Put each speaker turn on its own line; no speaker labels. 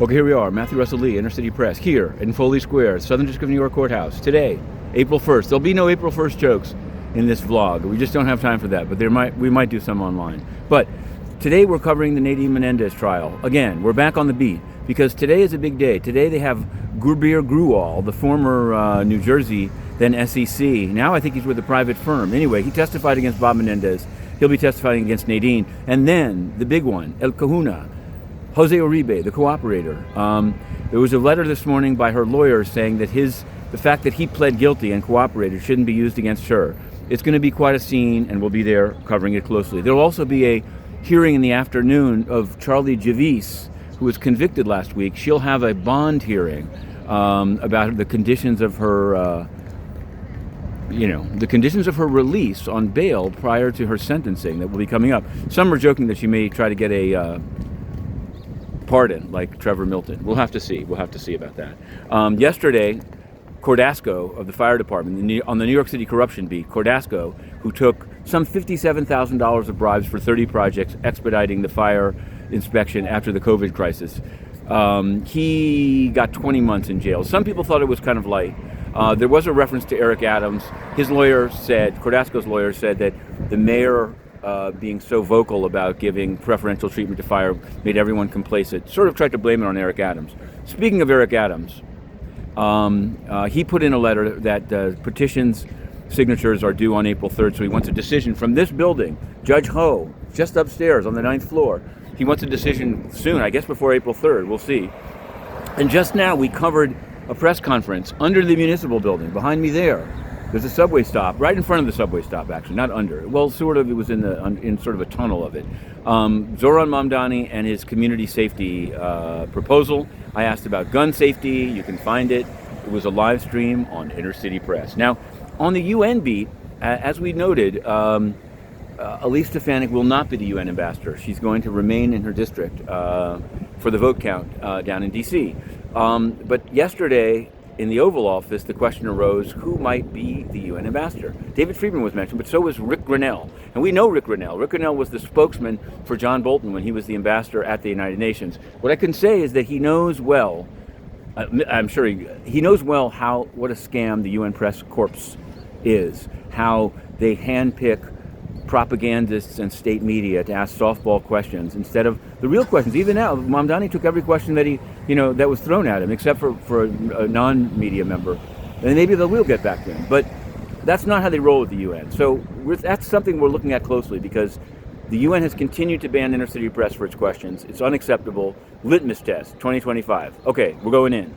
Okay, here we are, Matthew Russell Lee, Inner City Press, here in Foley Square, Southern District of New York Courthouse. Today, April 1st. There'll be no April 1st jokes in this vlog. We just don't have time for that, but we might do some online. But today we're covering the Nadine Menendez trial. Again, we're back on the beat because today is a big day. Today they have Gurbir Grewal, the former New Jersey, then SEC. Now I think he's with a private firm. Anyway, he testified against Bob Menendez. He'll be testifying against Nadine. And then the big one, El Kahuna, Jose Uribe, the cooperator. There was a letter this morning by her lawyer saying that the fact that he pled guilty and cooperated shouldn't be used against her. It's going to be quite a scene, and we'll be there covering it closely. There will also be a hearing in the afternoon of Charlie Javice, who was convicted last week. She'll have a bond hearing about the conditions of her, the conditions of her release on bail prior to her sentencing that will be coming up. Some are joking that she may try to get a pardon, like Trevor Milton. We'll have to see. We'll have to see about that. Yesterday, Cordasco of the fire department, on the New York City corruption beat, Cordasco, who took some $57,000 of bribes for 30 projects expediting the fire inspection after the COVID crisis, he got 20 months in jail. Some people thought it was kind of light. There was a reference to Eric Adams. His lawyer said, Cordasco's lawyer said that the mayor being so vocal about giving preferential treatment to fire made everyone complacent. Sort of tried to blame it on Eric Adams. Speaking of Eric Adams, he put in a letter that petitions signatures are due on April 3rd, so he wants a decision from this building. Judge Ho, just upstairs on the 9th floor. He wants a decision soon, I guess before April 3rd. We'll see. And just now we covered a press conference under the municipal building. Behind me there, there's a subway stop, right in front of the subway stop, actually, not under. Well, sort of, it was in sort of a tunnel of it. Zohran Mamdani and his community safety proposal. I asked about gun safety. You can find it. It was a live stream on Inner City Press. Now, on the UN beat, as we noted, Elise Stefanik will not be the UN ambassador. She's going to remain in her district for the vote count down in D.C. But yesterday, in the Oval Office, the question arose, who might be the UN ambassador? David Friedman was mentioned, but so was Ric Grenell. And we know Ric Grenell. Ric Grenell was the spokesman for John Bolton when he was the ambassador at the United Nations. What I can say is that he knows well, I'm sure he knows well what a scam the UN Press Corps is, how they handpick propagandists and state media to ask softball questions instead of the real questions. Even now, Mamdani took every question that that was thrown at him, except for a non-media member. And maybe they will get back to him. But that's not how they roll with the UN. So that's something we're looking at closely because the UN has continued to ban inner city press for its questions. It's unacceptable. Litmus test, 2025. Okay, we're going in.